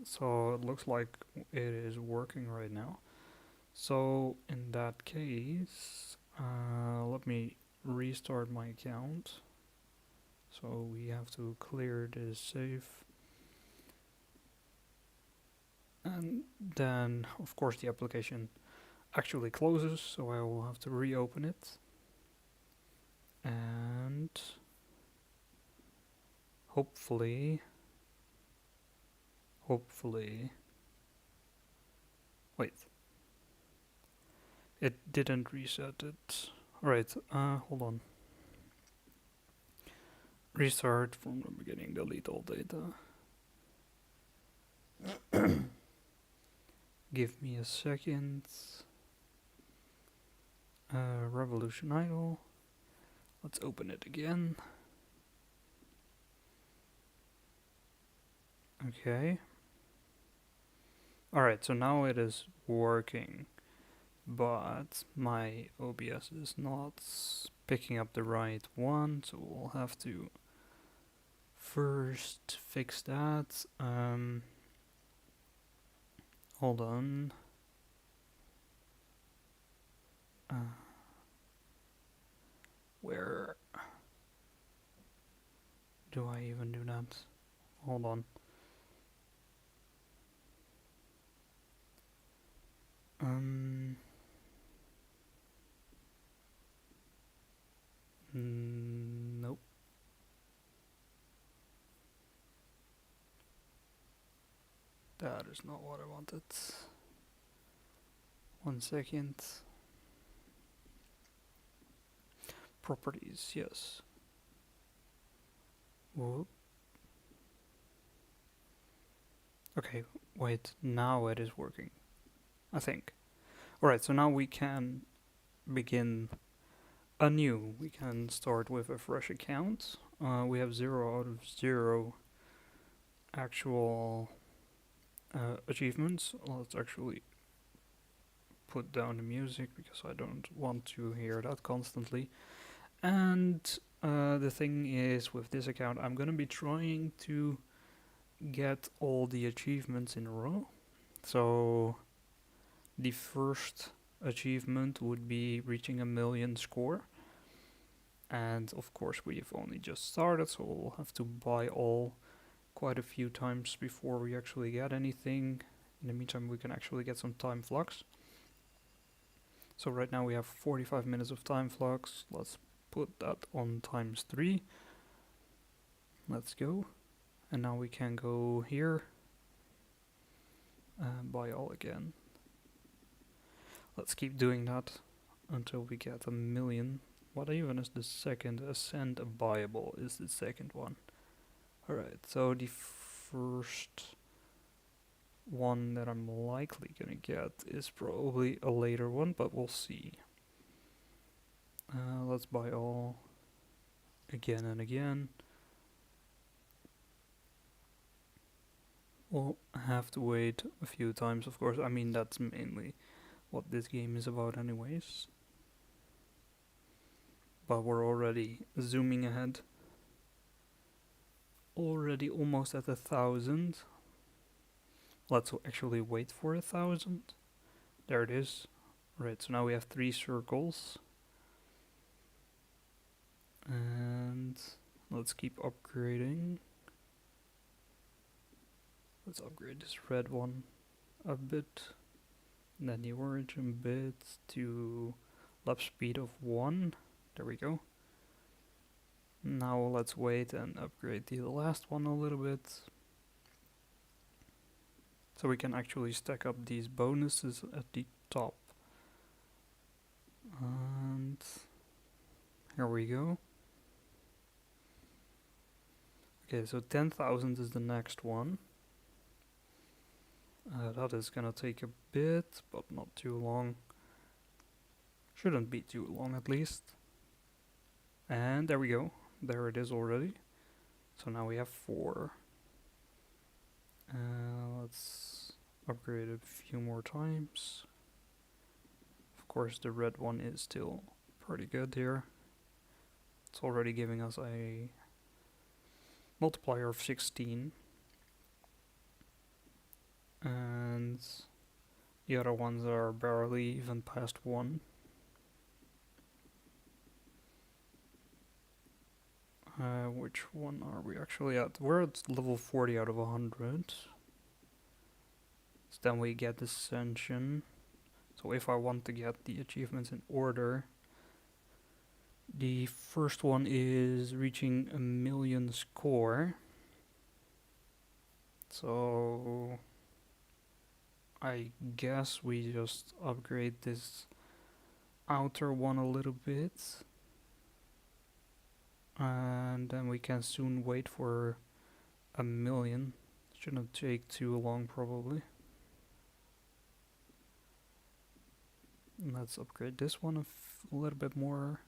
so it looks like it is working right now. So in that case, let me restart my account. So we have to clear this save. And then, of course, the application actually closes, so I will have to reopen it. And hopefully, wait, it didn't reset it. Alright, hold on. Restart from the beginning, delete all data. Give me a second. Revolution Idol. Let's open it again. Okay. Alright, so now it is working, but my OBS is not picking up the right one, so we'll have to first fix that. Hold on. Where do I even do that? Hold on. Nope. That is not what I wanted. 1 second. Properties, yes. Whoop. Okay, wait, now it is working, I think. Alright, so now we can begin anew. We can start with a fresh account. We have 0 out of 0 actual achievements. Let's actually put down the music because I don't want to hear that constantly. And the thing is, with this account, I'm gonna be trying to get all the achievements in a row. So the first achievement would be reaching a 1,000,000 score. And of course we've only just started, so we'll have to buy all quite a few times before we actually get anything. In the meantime, we can actually get some time flux. So right now we have 45 minutes of time flux. Let's put that on times 3. Let's go. And now we can go here and buy all again. Let's keep doing that until we get 1,000,000. What even is the second? Ascend a buyable is the second one. Alright, so the first one that I'm likely gonna get is probably a later one, but we'll see. Let's buy all again and again. We'll have to wait a few times, of course. I mean, that's mainly what this game is about anyways. But we're already zooming ahead. Already almost at 1,000. Let's actually wait for 1,000. There it is. Right, so now we have 3 circles. And let's keep upgrading. Let's upgrade this red one a bit. And then the origin bit to lap speed of 1. There we go. Now let's wait and upgrade the last one a little bit. So we can actually stack up these bonuses at the top. And here we go. Okay, so 10,000 is the next one. That is gonna take a bit, but not too long. Shouldn't be too long at least. And there we go. There it is already. So now we have 4. Let's upgrade a few more times. Of course, the red one is still pretty good here. It's already giving us a multiplier of 16. The other ones are barely even past 1. Which one are we actually at? We're at level 40 out of 100. So then we get Ascension. So if I want to get the achievements in order, the first one is reaching 1,000,000 score. So I guess we just upgrade this outer one a little bit. And then we can soon wait for 1,000,000. Shouldn't take too long probably. Let's upgrade this one a little bit more.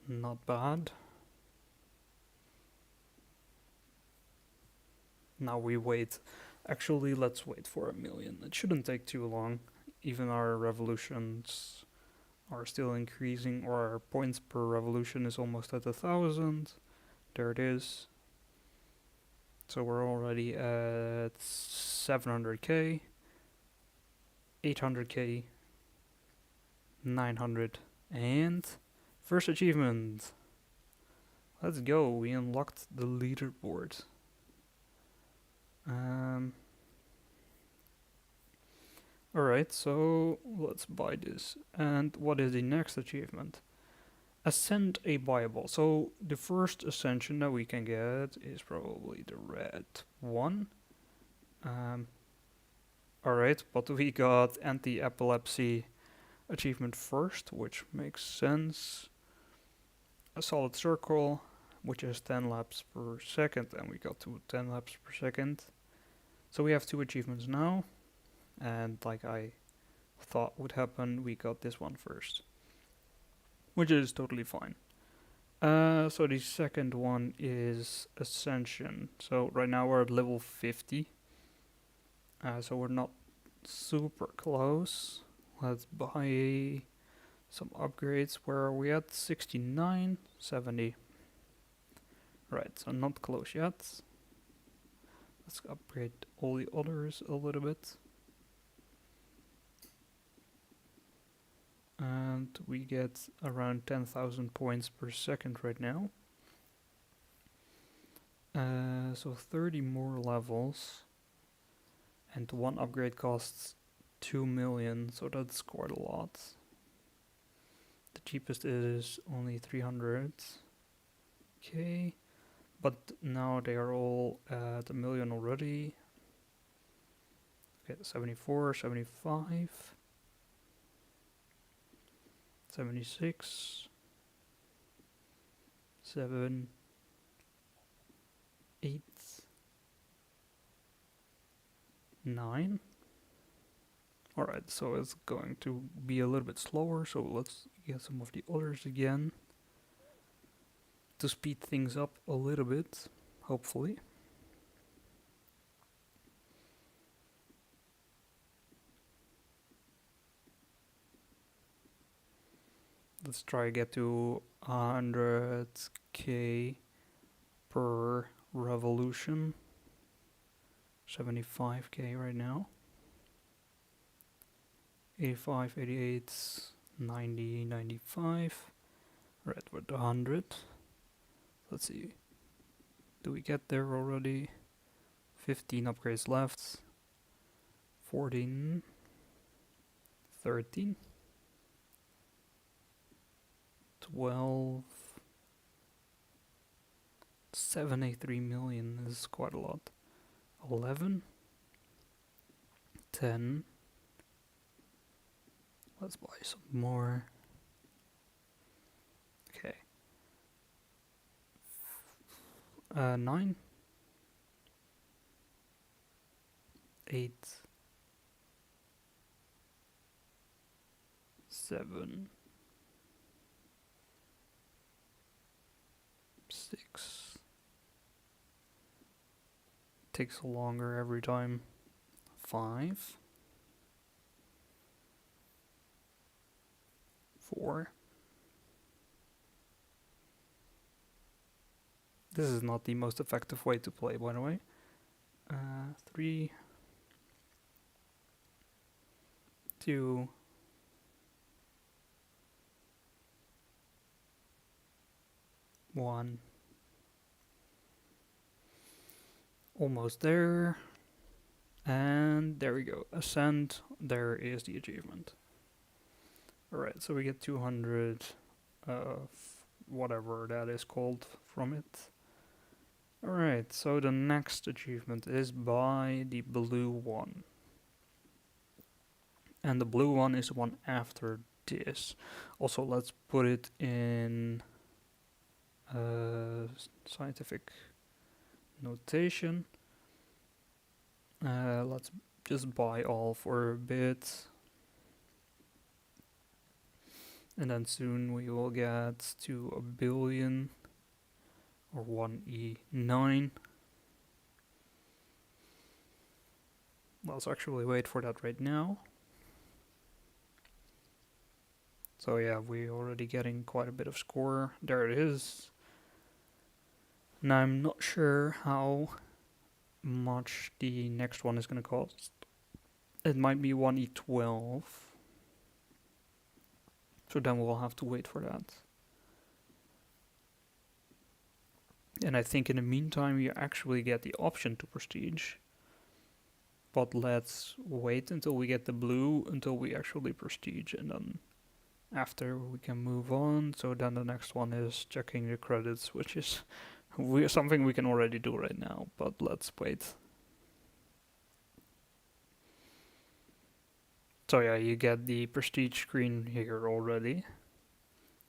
Not bad. Now we wait. Actually, let's wait for 1,000,000. It shouldn't take too long. Even our revolutions are still increasing, or our points per revolution is almost at 1,000. There it is. So we're already at 700k, 800k, 900, and first achievement. Let's go, we unlocked the leaderboard. Alright, so let's buy this. And what is the next achievement? Ascend a Bible. So the first ascension that we can get is probably the red one. Alright, but we got anti-epilepsy achievement first, which makes sense. A solid circle, which is 10 laps per second, and we got to 10 laps per second. So we have 2 achievements now, and like I thought would happen, we got this one first, which is totally fine. So the second one is Ascension. So right now we're at level 50, so we're not super close. Let's buy some upgrades. Where are we at? 69, 70. Right, so not close yet. Let's upgrade all the others a little bit. And we get around 10,000 points per second right now. So 30 more levels. And one upgrade costs 2,000,000, so that's quite a lot. The cheapest is only 300k. But now they are all at 1,000,000 already. Okay, 74, 75, 76, 7, 8, 9. Alright, so it's going to be a little bit slower, so let's get some of the others again to speed things up a little bit, hopefully. Let's try to get to 100k per revolution. 75k right now. 85, 88, 90, 95. Right, we're at 100. Let's see. Do we get there already? 15 upgrades left. 14. 13. 12. 73 million is quite a lot. 11. 10. Let's buy some more. Okay. 9. 8. 7. 6. Takes longer every time. 5. 4. This is not the most effective way to play, by the way. 3, 2, 1. Almost there. And there we go. Ascend. There is the achievement. Alright, so we get 200 whatever that is called from it. Alright, so the next achievement is by the blue one. And the blue one is the one after this. Also, let's put it in scientific notation. Let's just buy all for a bit. And then soon we will get to 1 billion or 1E9. Let's actually wait for that right now. So yeah, we're already getting quite a bit of score. There it is. Now I'm not sure how much the next one is going to cost. It might be 1E12. So then we'll have to wait for that. And I think in the meantime you actually get the option to prestige. But let's wait until we get the blue, until we actually prestige, and then after we can move on. So then the next one is checking the credits, which is something we can already do right now, but let's wait. So yeah, you get the prestige screen here already.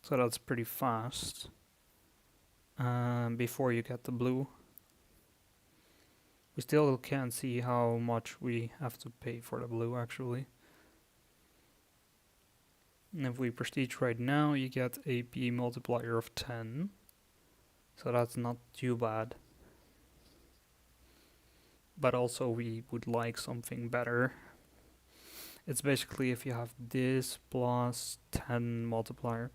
So that's pretty fast. Before you get the blue. We still can't see how much we have to pay for the blue actually. And if we prestige right now, you get a P multiplier of 10. So that's not too bad. But also we would like something better. It's basically if you have this plus 10 multiplier.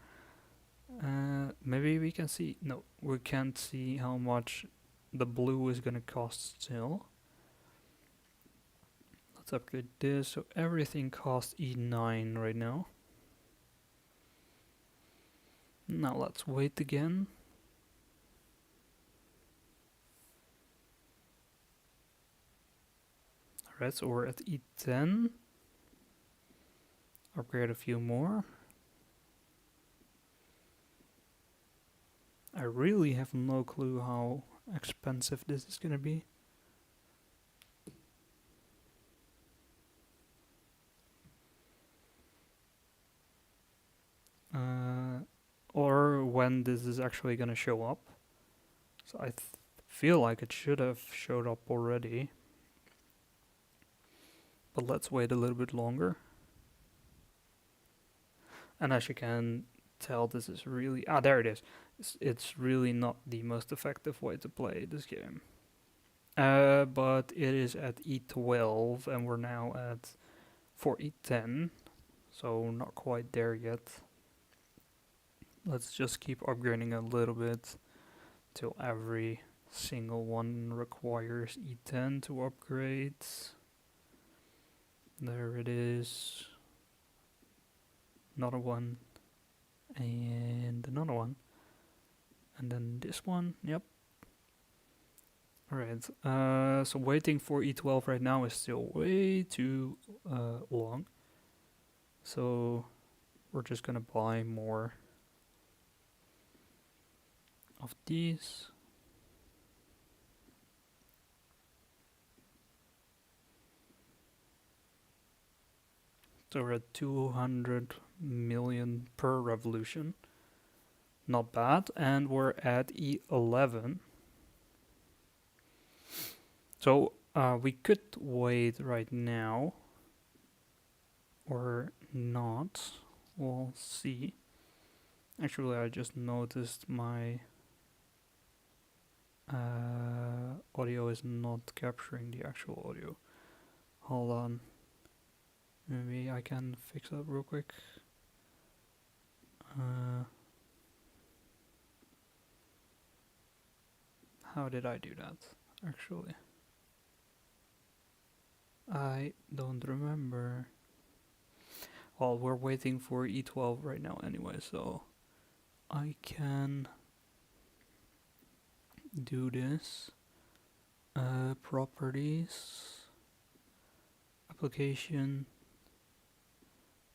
Maybe we can see, no, we can't see how much the blue is gonna cost still. Let's upgrade this, so everything costs E9 right now. Now let's wait again. Alright, so we're at E10. Upgrade a few more. I really have no clue how expensive this is gonna be. Or when this is actually gonna show up. So I feel like it should have showed up already. But let's wait a little bit longer. And as you can tell, this is really... there it is. It's really not the most effective way to play this game. But it is at E12 and we're now at 4E10. So not quite there yet. Let's just keep upgrading a little bit till every single one requires E10 to upgrade. There it is. Another one. And another one. And then this one. Yep. Alright. So waiting for E12 right now is still way too long. So we're just gonna buy more of these. So we're at 200 million per revolution. Not bad. And we're at E11. So we could wait right now. Or not. We'll see. Actually, I just noticed my audio is not capturing the actual audio. Hold on. Maybe I can fix that real quick. How did I do that, actually? I don't remember. Well, we're waiting for E12 right now anyway, so I can do this. Properties, application,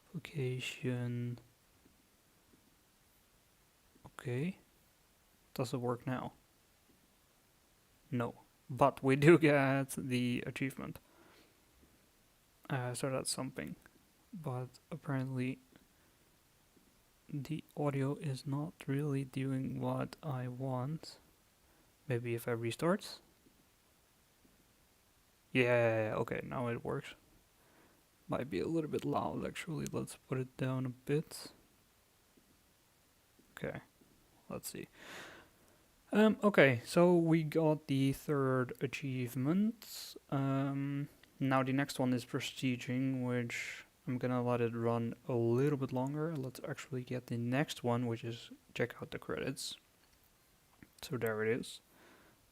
application. Okay, does it work now? No, but we do get the achievement. So that's something. But apparently the audio is not really doing what I want. Maybe if I restart. Yeah, okay, now it works. Might be a little bit loud actually. Let's put it down a bit. Okay, let's see. Okay, so we got the third achievement. Now the next one is prestiging, which I'm gonna let it run a little bit longer. Let's actually get the next one, which is check out the credits. So there it is.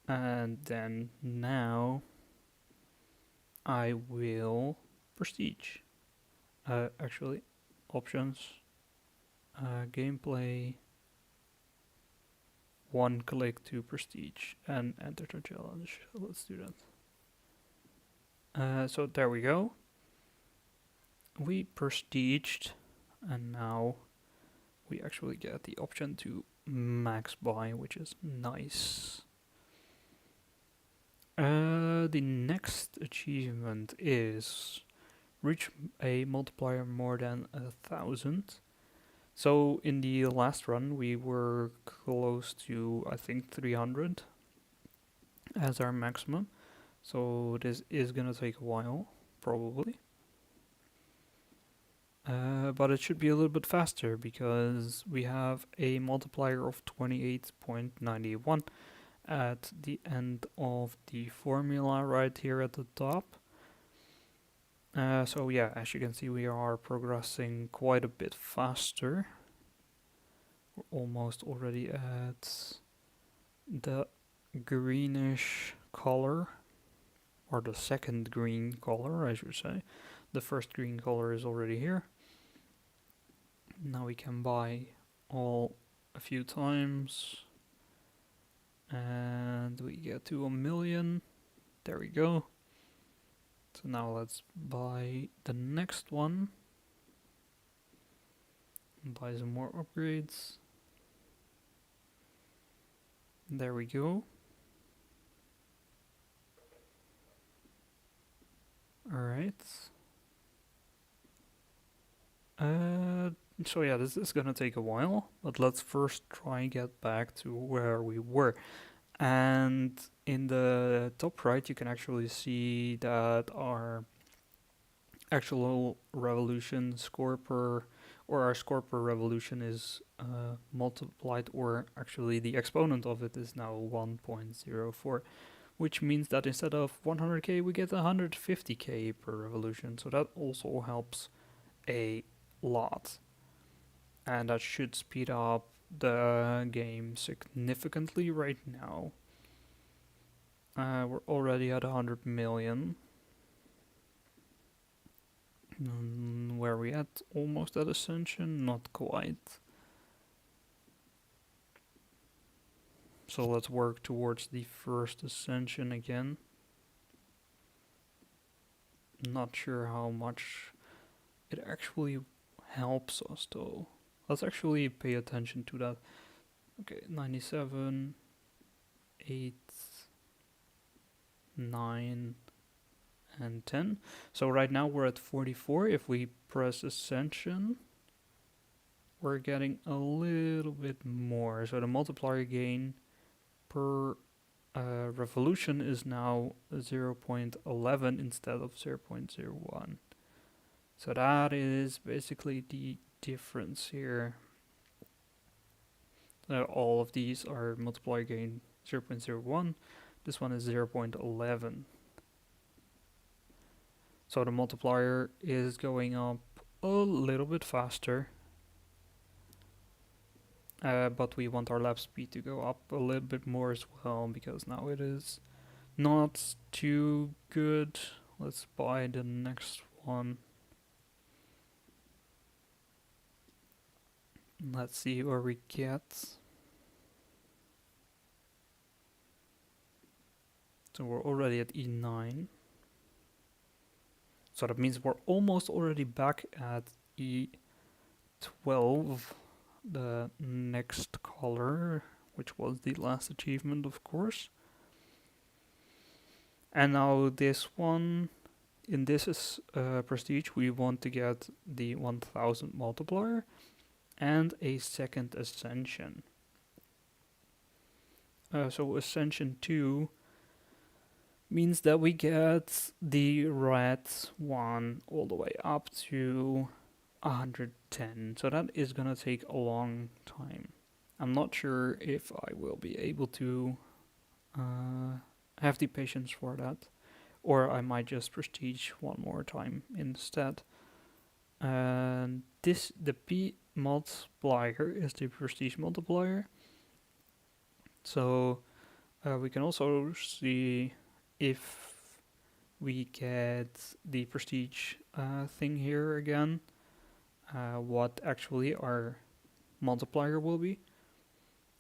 And then now I will prestige. Actually, options, gameplay, one click to prestige, and enter the challenge. Let's do that. So there we go. We prestiged, and now we actually get the option to max buy, which is nice. The next achievement is reach a multiplier more than 1,000. So in the last run we were close to, I think, 300 as our maximum. So this is gonna take a while, probably. But it should be a little bit faster because we have a multiplier of 28.91 at the end of the formula right here at the top. So yeah, as you can see, we are progressing quite a bit faster. We're almost already at the greenish color, or the second green color, I should say. The first green color is already here. Now we can buy all a few times, and we get to 1,000,000. There we go. So now let's buy the next one. Buy some more upgrades. There we go. Alright. So yeah, this is gonna take a while, but let's first try and get back to where we were. And in the top right, you can actually see that our actual revolution score per, or our score per revolution is multiplied, or actually the exponent of it is now 1.04, which means that instead of 100k, we get 150k per revolution. So that also helps a lot. And that should speed up the game significantly right now. We're already at 100 million. Where are we at? Almost at Ascension? Not quite. So let's work towards the first Ascension again. Not sure how much it actually helps us though. Let's actually pay attention to that. Okay, 97, 8, 9, and 10. So right now we're at 44. If we press Ascension, we're getting a little bit more. So the multiplier gain per revolution is now 0.11 instead of 0.01. So that is basically the difference here. All of these are multiplier gain 0.01. This one is 0.11. So the multiplier is going up a little bit faster. But we want our lap speed to go up a little bit more as well, because now it is not too good Let's buy the next one. Let's see where we get. So we're already at E9. So that means we're almost already back at E12, the next color, which was the last achievement, of course. And now this one, in this is prestige, we want to get the 1000 multiplier and a second ascension. So ascension 2 means that we get the red one all the way up to 110. So that is gonna take a long time. I'm not sure if I will be able to have the patience for that, or I might just prestige one more time instead. And the P multiplier is the prestige multiplier. So we can also see if we get the prestige thing here again, what actually our multiplier will be.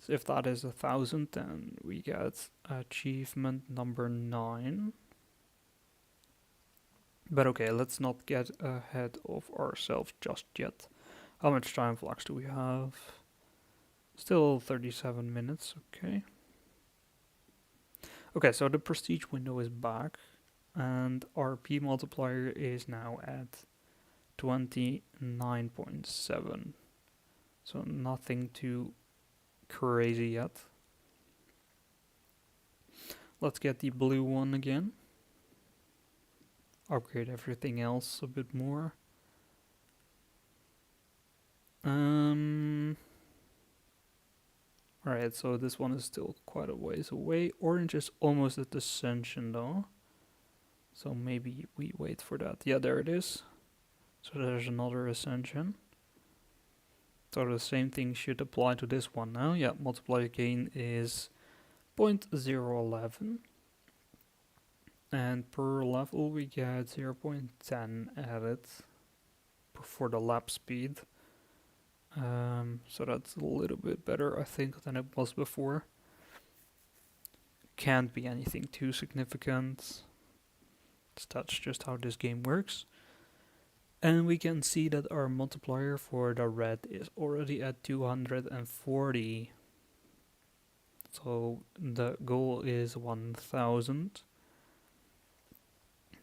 So if that is 1000, then we get achievement number 9. But okay, let's not get ahead of ourselves just yet. How much time flux do we have? Still 37 minutes, okay. Okay, so the prestige window is back, and our P multiplier is now at 29.7. So nothing too crazy yet. Let's get the blue one again. Upgrade everything else a bit more. Alright, so this one is still quite a ways away. Orange is almost at ascension though. So maybe we wait for that. Yeah, there it is. So there's another ascension. So the same thing should apply to this one now. Yeah, multiplier gain is 0.011. And per level we get 0.10 added for the lap speed. So that's a little bit better, I think, than it was before. Can't be anything too significant. That's just how this game works. And we can see that our multiplier for the red is already at 240. So the goal is 1000.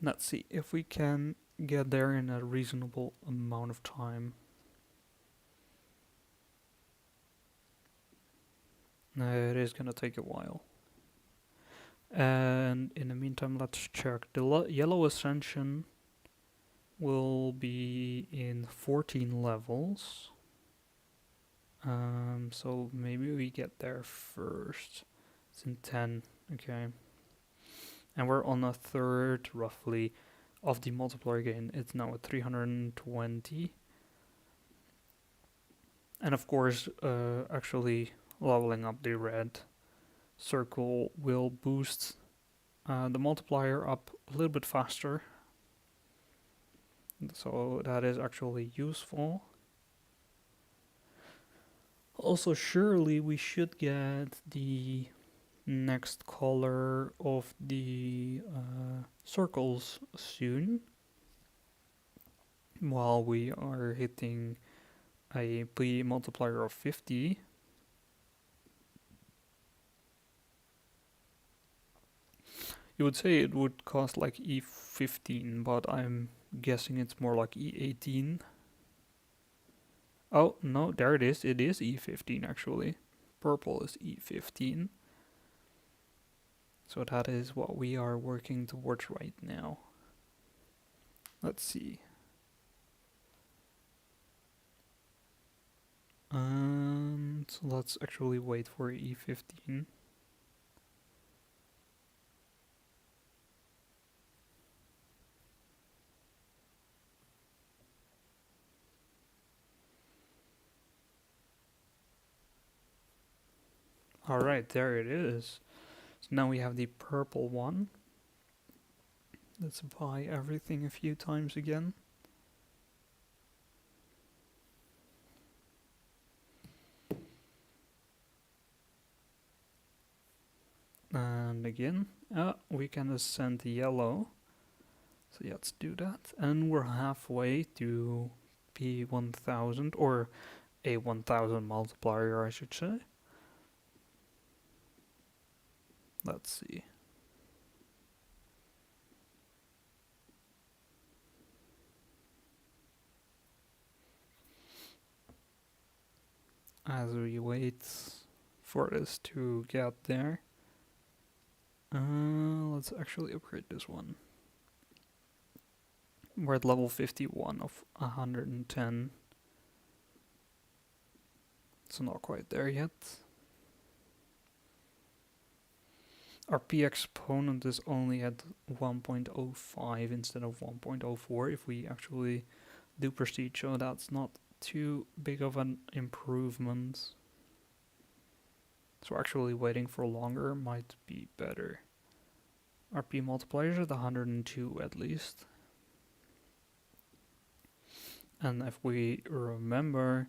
Let's see if we can get there in a reasonable amount of time. It is gonna take a while. And in the meantime, let's check. The yellow ascension will be in 14 levels. So maybe we get there first. It's in 10, okay. And we're on a third, roughly, of the multiplier gain. It's now at 320. And of course, actually leveling up the red circle will boost the multiplier up a little bit faster. So that is actually useful. Also, surely we should get the next color of the circles soon, while we are hitting a P multiplier of 50. You would say it would cost like E15, but I'm guessing it's more like E18. Oh, no, there it is. It is E15 actually. Purple is E15. So that is what we are working towards right now. Let's see. So let's actually wait for E15. Alright, there it is. So now we have the purple one. Let's buy everything a few times again. And again, we can ascend the yellow. So yeah, let's do that. And we're halfway to P1000, or a 1000 multiplier, I should say. Let's see. As we wait for this to get there, let's actually upgrade this one. We're at level 51 of 110. It's not quite there yet. Our P exponent is only at 1.05 instead of 1.04 if we actually do prestige, so that's not too big of an improvement. So actually waiting for longer might be better. Our P multipliers at 102 at least. And if we remember,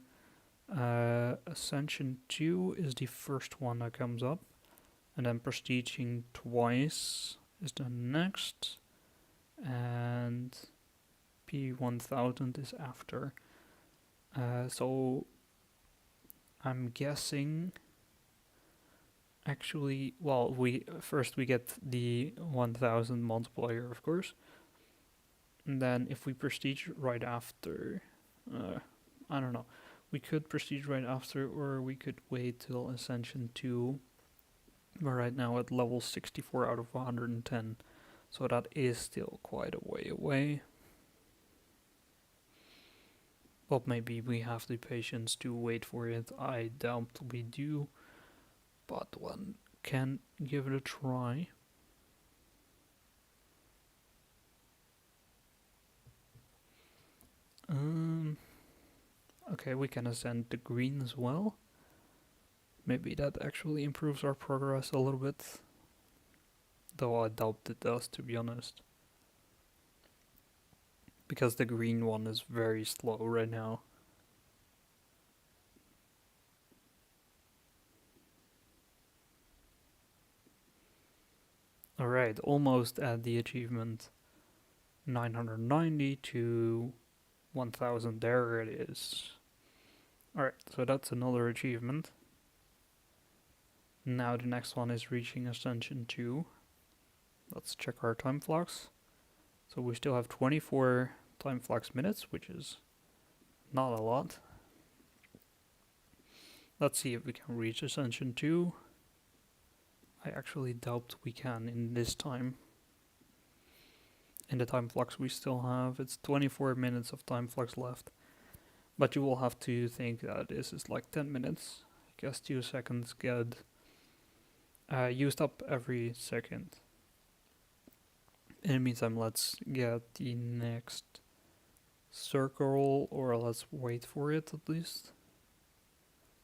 Ascension 2 is the first one that comes up. And then prestiging twice is the next. And P1000 is after. So I'm guessing actually, well, we get the 1000 multiplier, of course. And then if we prestige right after, I don't know, we could prestige right after, or we could wait till Ascension 2. We're right now at level 64 out of 110, so that is still quite a way away. But maybe we have the patience to wait for it. I doubt we do, but one can give it a try. Okay, we can ascend the green as well. Maybe that actually improves our progress a little bit. Though I doubt it does, to be honest. Because the green one is very slow right now. Alright, almost at the achievement. 990 to 1000, there it is. Alright, so that's another achievement. Now the next one is reaching Ascension 2. Let's check our time flux. So we still have 24 time flux minutes, which is not a lot. Let's see if we can reach Ascension 2. I actually doubt we can in this time. In the time flux we still have, it's 24 minutes of time flux left. But you will have to think that this is like 10 minutes. I guess 2 seconds get used up every second. In the meantime, let's get the next circle, or let's wait for it at least.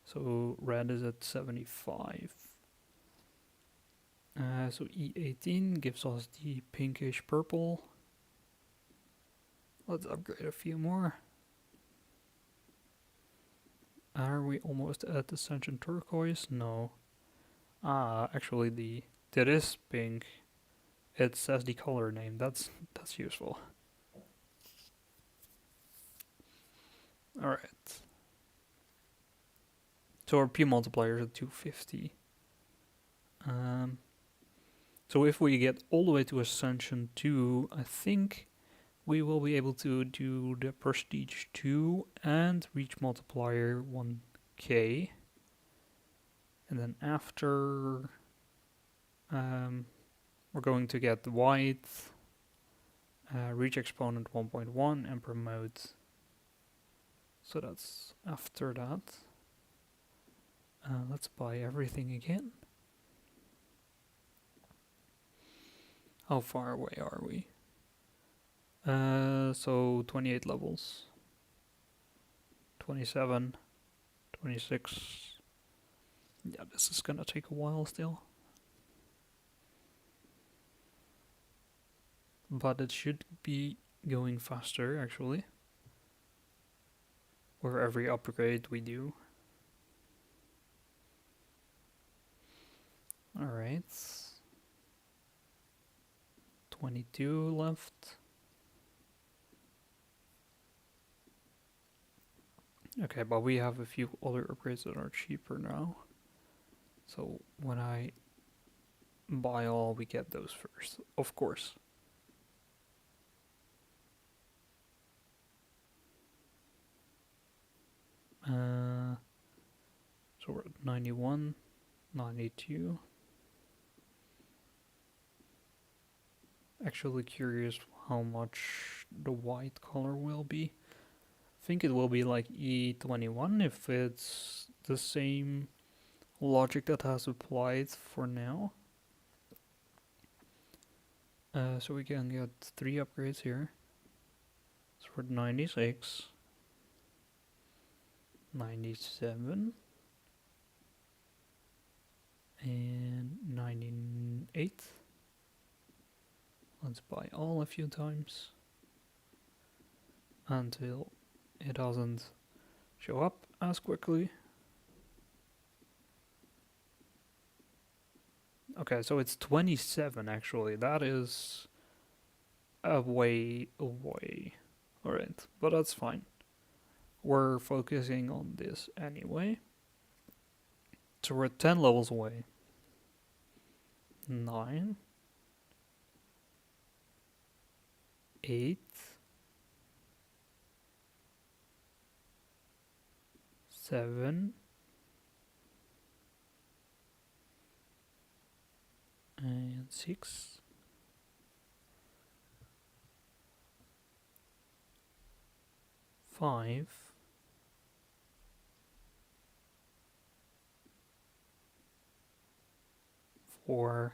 So red is at 75. So E18 gives us the pinkish purple. Let's upgrade a few more. Are we almost at Ascension turquoise? No. Actually that is pink. It says the color name. That's useful. Alright. So our P multiplier is at 250. So if we get all the way to Ascension 2, I think we will be able to do the Prestige 2 and reach multiplier 1k. And then after, we're going to get the white, reach exponent 1.1 and promote. So that's after that. Let's buy everything again. How far away are we? So 28 levels. 27, 26. Yeah, this is gonna take a while still. but it should be going faster actually. Or every upgrade we do. Alright. 22 left. Okay, but we have a few other upgrades that are cheaper now. So when I buy all, we get those first, of course. So we're at 91, 92. Actually curious how much the white color will be. I think it will be like E21 if it's the same logic that has applied for now. So we can get 3 upgrades here. So we're at 96, 97, and 98. Let's buy all a few times until it doesn't show up as quickly. Okay, so it's 27 actually. That is a way away. Alright, but that's fine. We're focusing on this anyway. So we're 10 levels away. 9. 8. 7. And 6. 5. 4.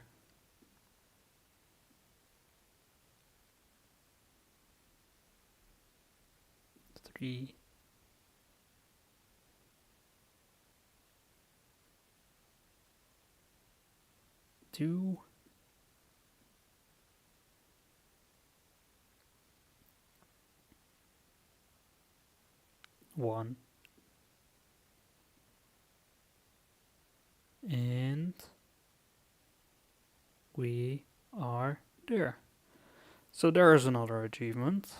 3. 2. 1. And we are there. So there is another achievement.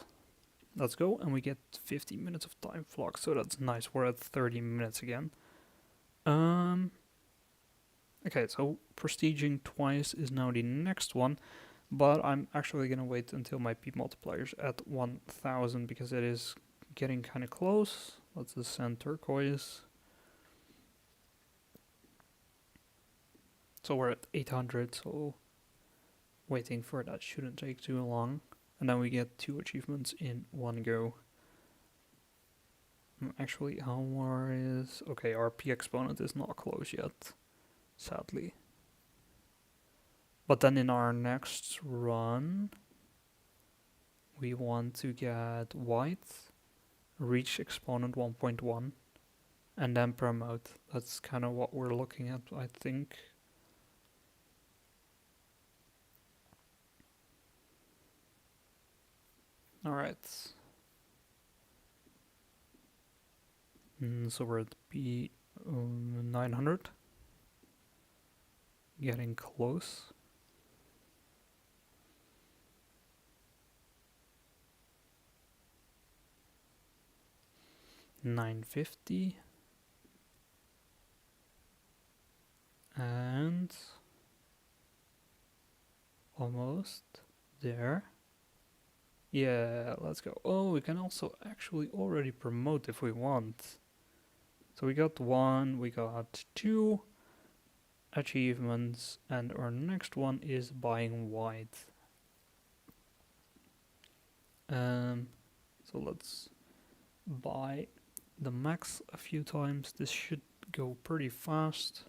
Let's go, and we get 50 minutes of time flux, so that's nice. We're at 30 minutes again. Okay, so prestiging twice is now the next one, but I'm actually gonna wait until my P multiplier's at 1000 because it is getting kind of close. Let's ascend turquoise. So we're at 800, so waiting for that shouldn't take too long. And then we get 2 achievements in one go. Actually, how more is... Okay, our P exponent is not close yet, sadly. But then in our next run, we want to get white, reach exponent 1.1, and then promote. That's kind of what we're looking at, I think. Alright. So we're at P 900. Getting close. $950. And almost there. Yeah, let's go. Oh, we can also actually already promote if we want. So we got 1, we got 2 achievements, and our next one is buying white. So let's buy the max a few times. This should go pretty fast.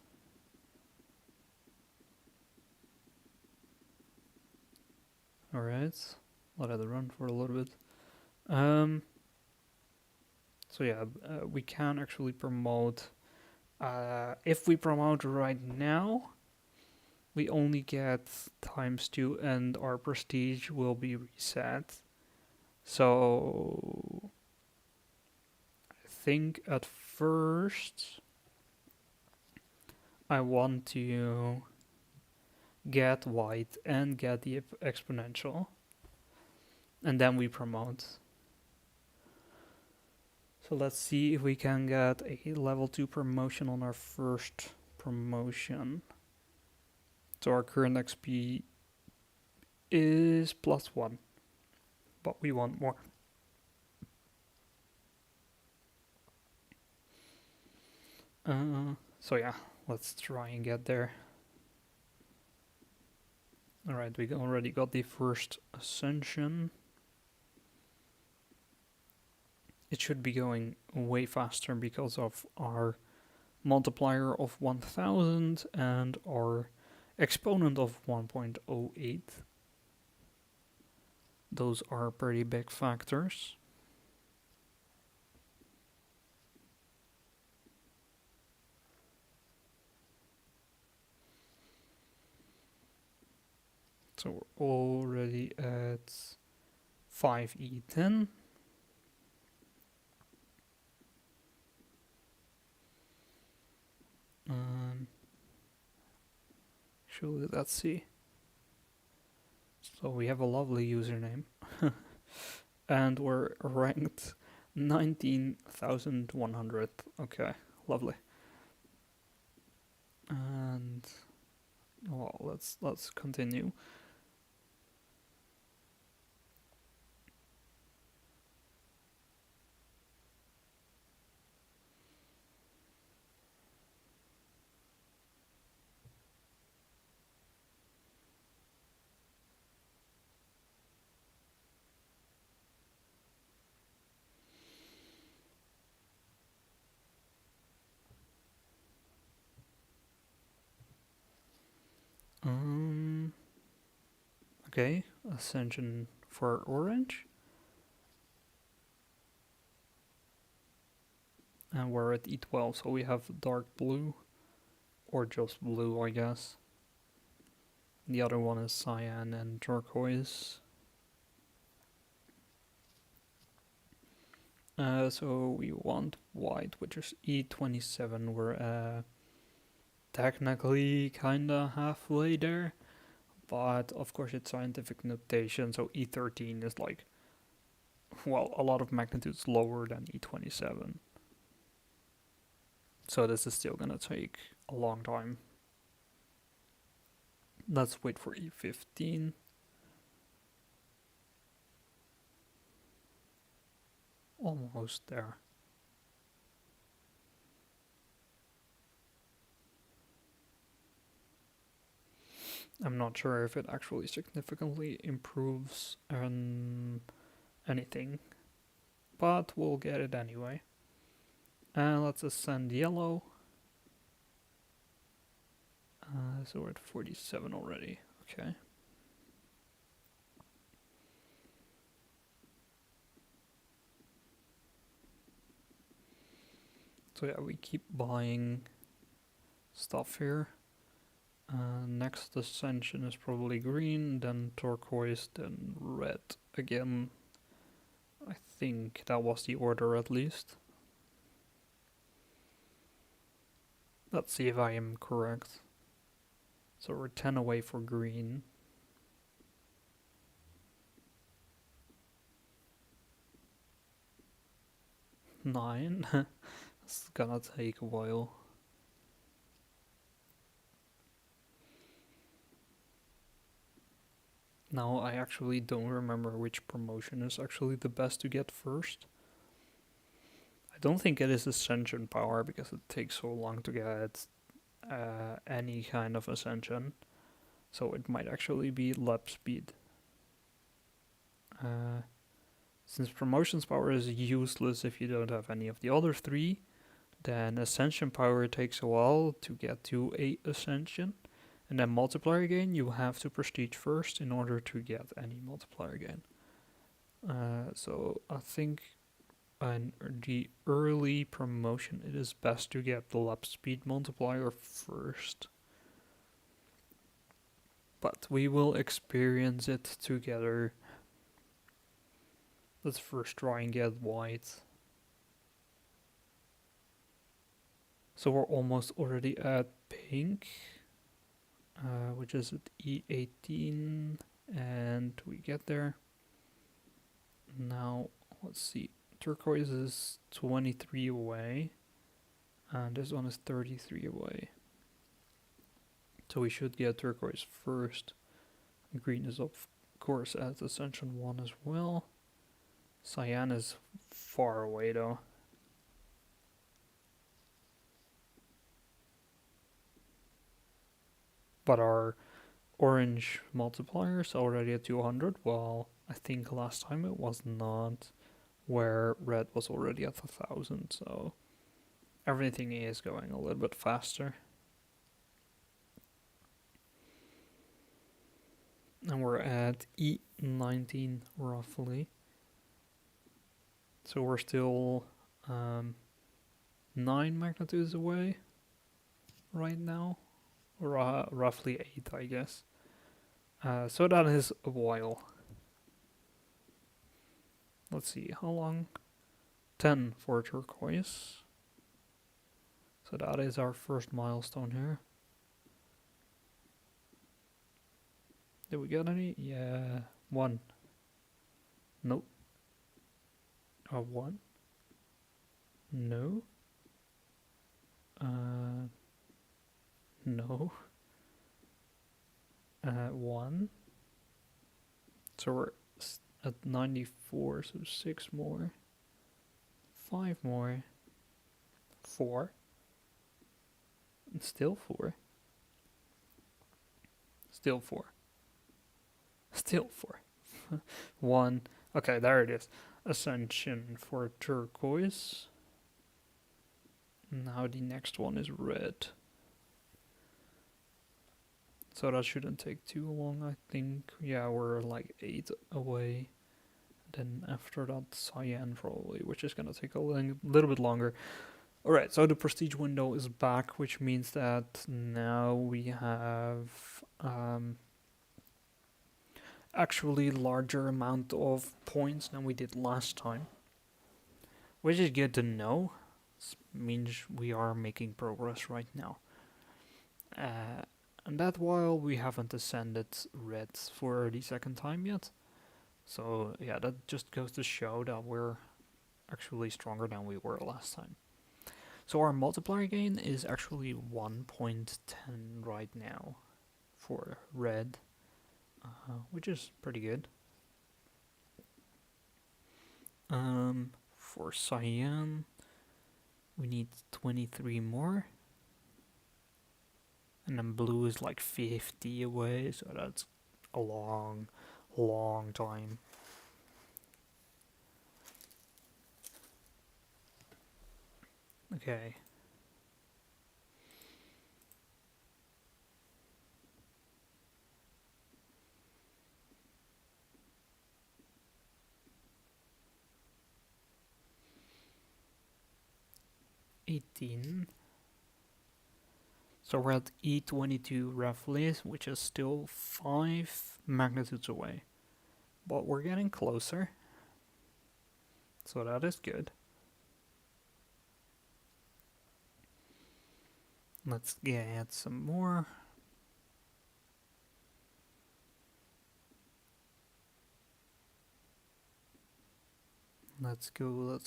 Alright, let it run for a little bit. So yeah, we can actually promote. If we promote right now, we only get ×2 and our prestige will be reset. So I think at first I want to get white and get the exponential, and then we promote. So let's see if we can get a level 2 promotion on our first promotion. So our current XP is +1, but we want more. So yeah, let's try and get there. Alright, we already got the first ascension. It should be going way faster because of our multiplier of 1000 and our exponent of 1.08. Those are pretty big factors. So we're already at 5E10. Actually, let's see. So we have a lovely username. And we're ranked 19,100. Okay, lovely. And well, let's continue. Okay, ascension for orange. And we're at E12, so we have dark blue, or just blue, I guess. The other one is cyan and turquoise. So we want white, which is E27. We're technically kinda halfway there, but of course it's scientific notation, so E13 is like, well, a lot of magnitudes lower than E27. So this is still gonna take a long time. Let's wait for E15. Almost there. I'm not sure if it actually significantly improves anything, but we'll get it anyway. And let's ascend yellow. So we're at 47 already. Okay. So yeah, we keep buying stuff here. Next ascension is probably green, then turquoise, then red again. I think that was the order at least. Let's see if I am correct. So we're 10 away for green. 9. It's gonna take a while. Now I actually don't remember which promotion is actually the best to get first. I don't think it is Ascension Power because it takes so long to get any kind of Ascension. So it might actually be Lap Speed. Since Promotions Power is useless if you don't have any of the other three, then Ascension Power takes a while to get to a Ascension. And then Multiplier Gain, you have to Prestige first in order to get any Multiplier Gain. So I think in the early promotion, it is best to get the Lap Speed Multiplier first. but we will experience it together. Let's first try and get white. So we're almost already at pink, which is at E18, and we get there. Now, let's see. Turquoise is 23 away, and this one is 33 away. So we should get turquoise first. Green is of course at Ascension 1 as well. Cyan is far away though. But our orange multiplier is already at 200, while I think last time it was not, where red was already at 1000, so everything is going a little bit faster. And we're at E19 roughly. So we're still 9 magnitudes away right now. Roughly 8, I guess. So that is a while. Let's see, how long? 10 for turquoise. So that is our first milestone here. Did we get any? Yeah, 1. Nope. 1. No. No. 1. So we're at 94, so 6 more. 5 more. 4. And still 4. Still 4. Still 4. 1. Okay, there it is. Ascension for turquoise. Now the next one is red. So that shouldn't take too long, I think. Yeah, we're like 8 away. Then after that, cyan probably, which is gonna take a little bit longer. Alright, so the prestige window is back, which means that now we have actually larger amount of points than we did last time, which is good to know. This means we are making progress right now. And that while we haven't ascended red for the second time yet. So yeah, that just goes to show that we're actually stronger than we were last time. So our multiplier gain is actually 1.10 right now for red, which is pretty good. For cyan, we need 23 more. And then blue is like 50 away, so that's a long time. Okay. '18. So we're at E22 roughly, which is still 5 magnitudes away. But we're getting closer. So that is good. Let's get some more. Let's go.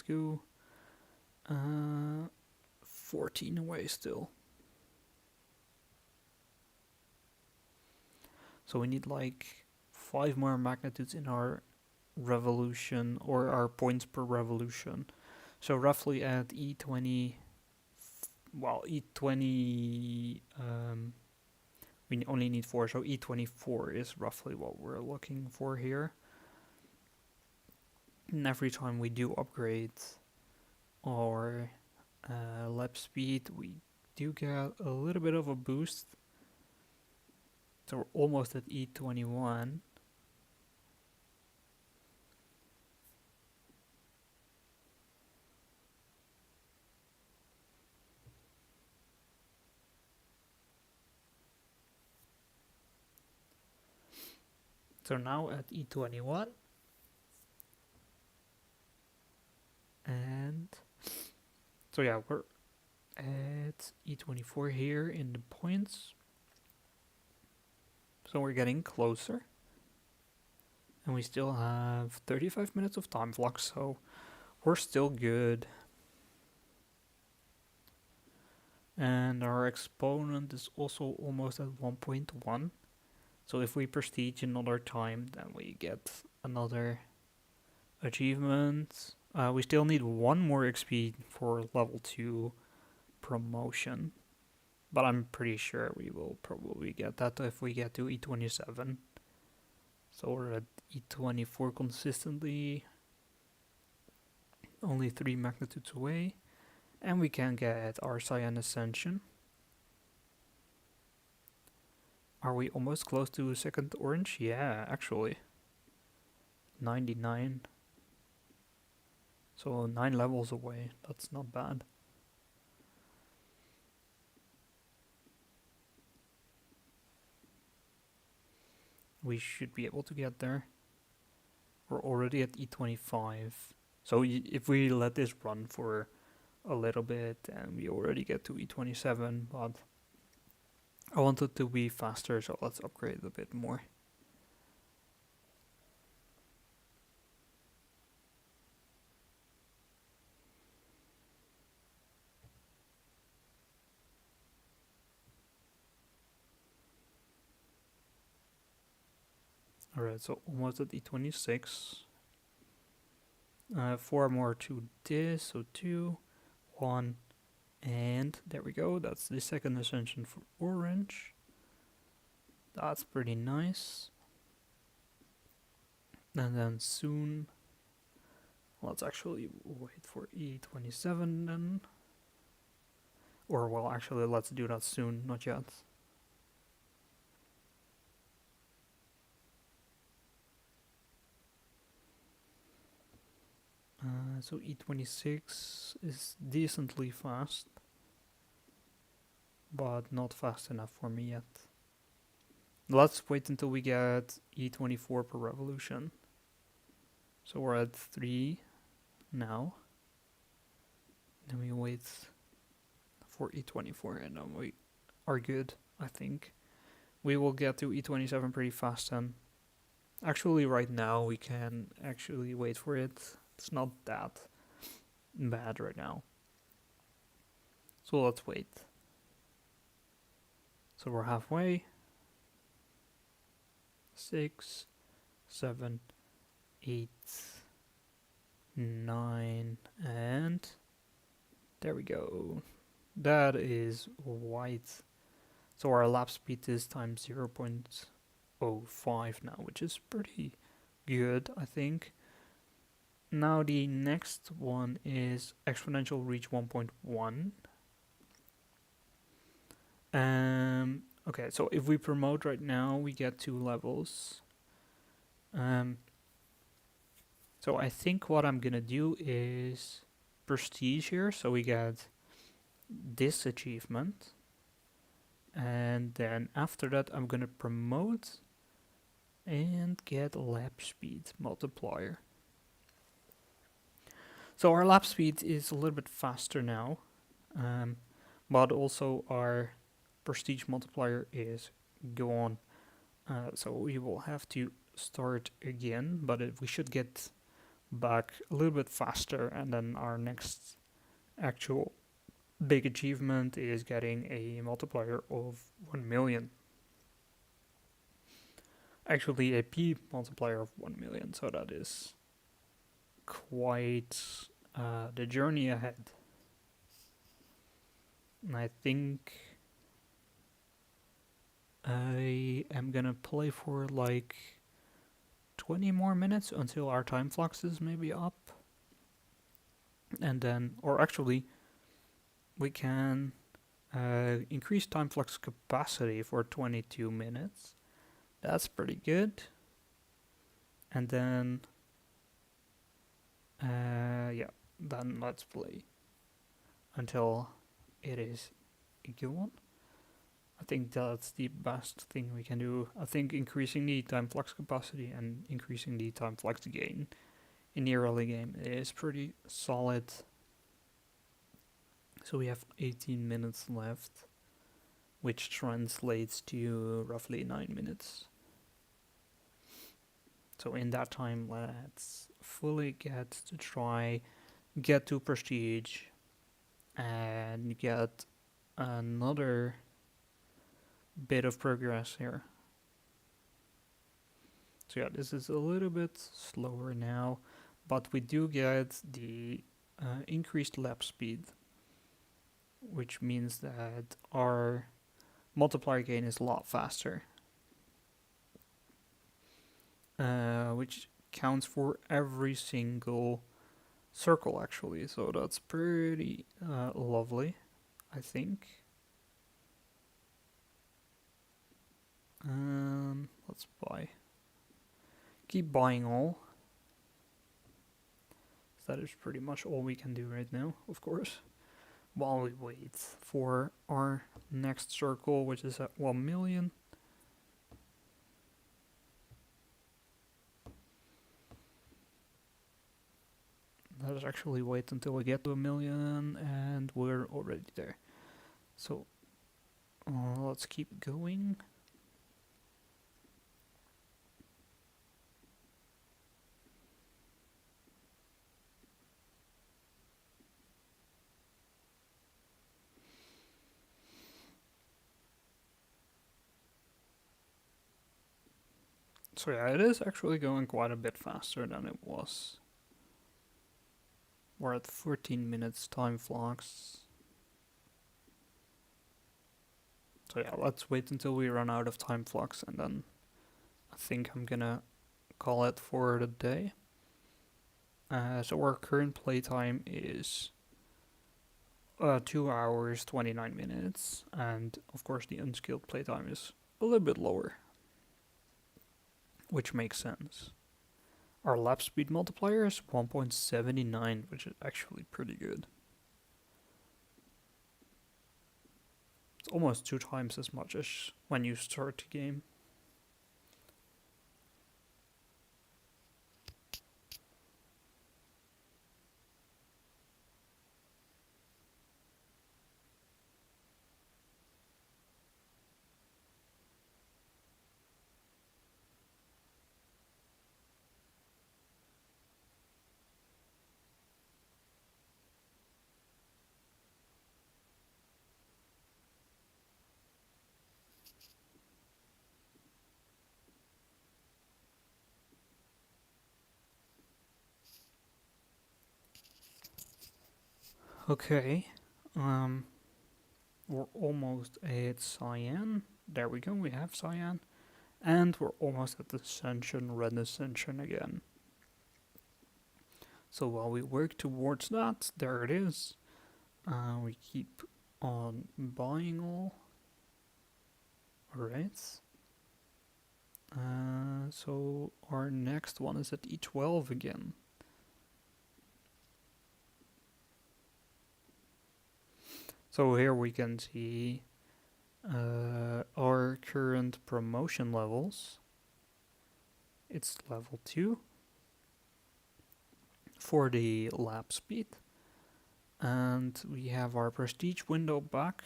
14 away still. So we need like 5 more magnitudes in our revolution, or our points per revolution. So roughly at E20, well, E20, we only need 4, so E24 is roughly what we're looking for here. And every time we do upgrade our lap speed, we do get a little bit of a boost. So we're almost at E21. So now at E21, and so yeah, we're at E24 here in the points. So we're getting closer. And we still have 35 minutes of time flux, so we're still good. And our exponent is also almost at 1.1. So if we prestige another time, then we get another achievement. We still need one more XP for level 2 promotion. But I'm pretty sure we will probably get that if we get to E27. So we're at E24 consistently, only 3 magnitudes away. And we can get our Cyan Ascension. Are we almost close to second orange? Yeah, actually. 99. So 9 levels away. That's not bad. We should be able to get there. We're already at E25. So if we let this run for a little bit, and we already get to E27, but I want it to be faster, so let's upgrade a bit more. Alright, so almost at E26. 4 more to this, so 2, 1, and there we go. That's the second ascension for orange. That's pretty nice. And then soon, let's actually wait for E27 then. Or well, actually let's do that soon, not yet. So E26 is decently fast, but not fast enough for me yet. Let's wait until we get E24 per revolution. So we're at 3 now. Then we wait for E24 and then we are good, I think. We will get to E27 pretty fast then. Actually, right now we can actually wait for it. It's not that bad right now. So let's wait. So we're halfway. 6, 7, 8, 9, and there we go. That is white. So our lap speed is times 0.05 now, which is pretty good, I think. Now the next one is exponential reach 1.1. Okay, so if we promote right now, we get 2 levels. So I think what I'm gonna do is prestige here, so we get this achievement. And then after that, I'm gonna promote and get lap speed multiplier. So our lap speed is a little bit faster now, but also our prestige multiplier is gone. So we will have to start again, but we should get back a little bit faster, and then our next actual big achievement is getting a multiplier of 1 million. Actually, a P multiplier of 1 million, so that is quite the journey ahead. And I think I am gonna play for like 20 more minutes until our time flux is maybe up. And then, or actually, we can increase time flux capacity for 22 minutes. That's pretty good. And then, yeah, then let's play until it is gone. I think that's the best thing we can do. I think increasing the time flux capacity and increasing the time flux gain in the early game is pretty solid. So we have 18 minutes left, which translates to roughly 9 minutes. So in that time, let's fully get to prestige and get another bit of progress here. So yeah, this is a little bit slower now, but we do get the increased lap speed, which means that our multiplier gain is a lot faster, which counts for every single circle actually, so that's pretty lovely, I think. Let's keep buying all. That is pretty much all we can do right now, of course, while we wait for our next circle, which is at 1 million. Let's actually wait until we get to 1 million, and we're already there. So let's keep going. So yeah, it is actually going quite a bit faster than it was. We're at 14 minutes time flux. So yeah, let's wait until we run out of time flux, and then I think I'm gonna call it for the day. So our current playtime is 2 hours 29 minutes, and of course the unskilled playtime is a little bit lower, which makes sense. Our lap speed multiplier is 1.79, which is actually pretty good. It's almost 2 times as much as when you start the game. Okay, we're almost at cyan. There we go, we have cyan. And we're almost at the ascension, red ascension again. So while we work towards that, there it is. We keep on buying all. Alright. So our next one is at E12 again. So here we can see our current promotion levels. It's level 2 for the lap speed. And we have our prestige window back.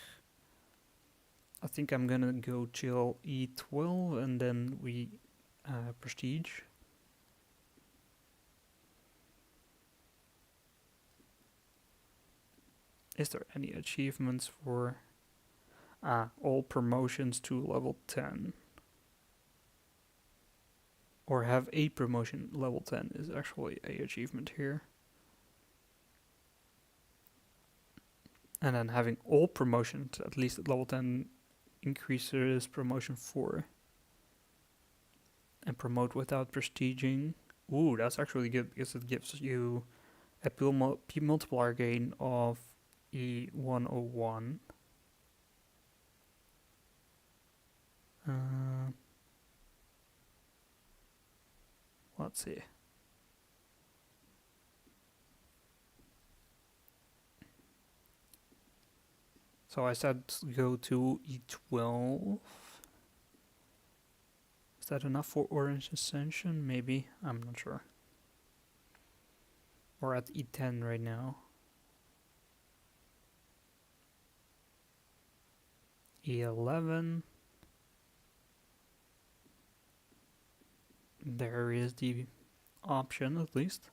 I think I'm gonna go till E12 and then we prestige. Is there any achievements for all promotions to level 10? Or have a promotion level 10 is actually a achievement here. And then having all promotions at least at level 10 increases promotion 4. And promote without prestiging. Ooh, that's actually good because it gives you a P multiplier gain of E101. Let's see. So I said go to E12. Is that enough for Orange Ascension? Maybe. I'm not sure. We're at E10 right now. E11. There is the option at least.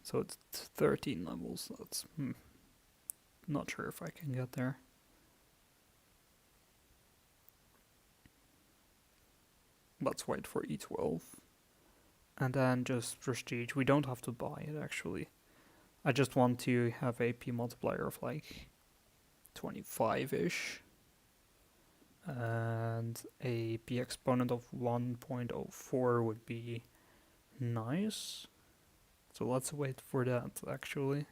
So it's 13 levels. That's not sure if I can get there. Let's wait for E12. And then just prestige. We don't have to buy it actually. I just want to have a P multiplier of like 25-ish. And a P exponent of 1.04 would be nice. So let's wait for that actually.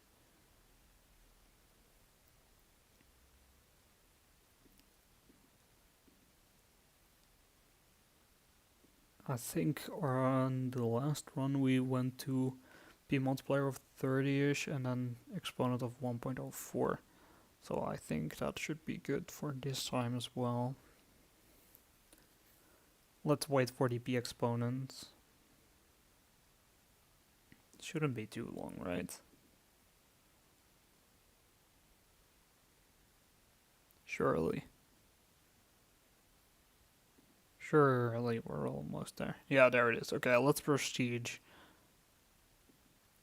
I think on the last one we went to P multiplier of 30-ish and then exponent of 1.04. So I think that should be good for this time as well. Let's wait for the P exponents. Shouldn't be too long, right? Surely. Surely we're almost there. Yeah, there it is. Okay, let's prestige.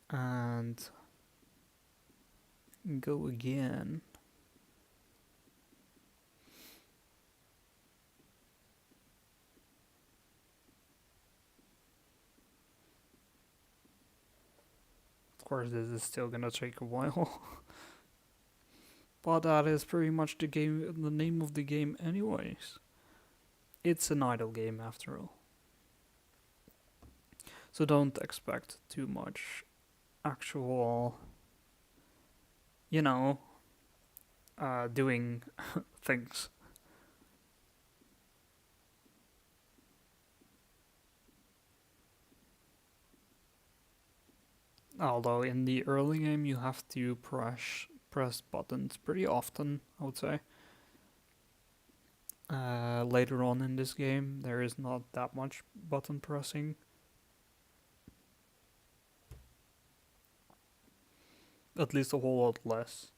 And go again. Of course, this is still gonna take a while. But that is pretty much the name of the game anyways. It's an idle game after all. So don't expect too much actual, doing things. Although in the early game you have to press buttons pretty often, I would say. Later on in this game, there is not that much button pressing. At least a whole lot less.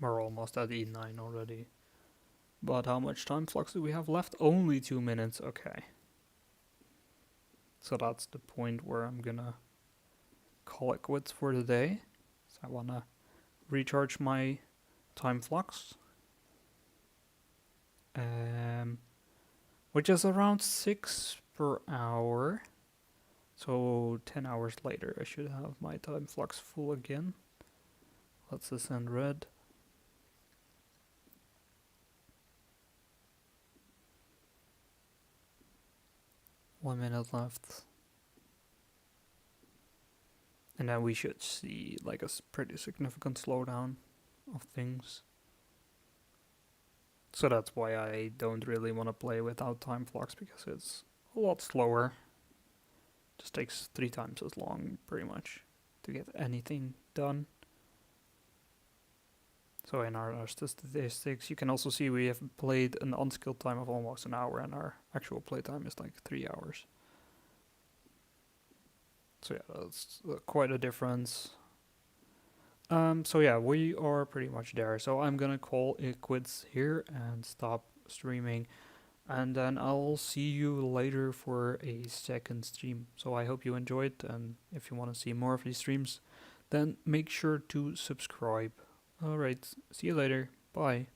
We're almost at E9 already. But how much time flux do we have left? Only 2 minutes, okay. So that's the point where I'm gonna call it quits for the day. So I wanna recharge my time flux. Which is around 6 per hour. So 10 hours later I should have my time flux full again. Let's ascend red. One minute left. And then we should see like a pretty significant slowdown of things. So that's why I don't really want to play without time flux, because it's a lot slower. Just takes 3 times as long, pretty much, to get anything done. So in our statistics, you can also see we have played an unskilled time of almost an hour, and our actual playtime is like 3 hours. So yeah, that's quite a difference. So yeah, we are pretty much there. So I'm gonna call it quits here and stop streaming. And then I'll see you later for a second stream. So I hope you enjoyed, and if you want to see more of these streams, then make sure to subscribe. Alright, see you later. Bye.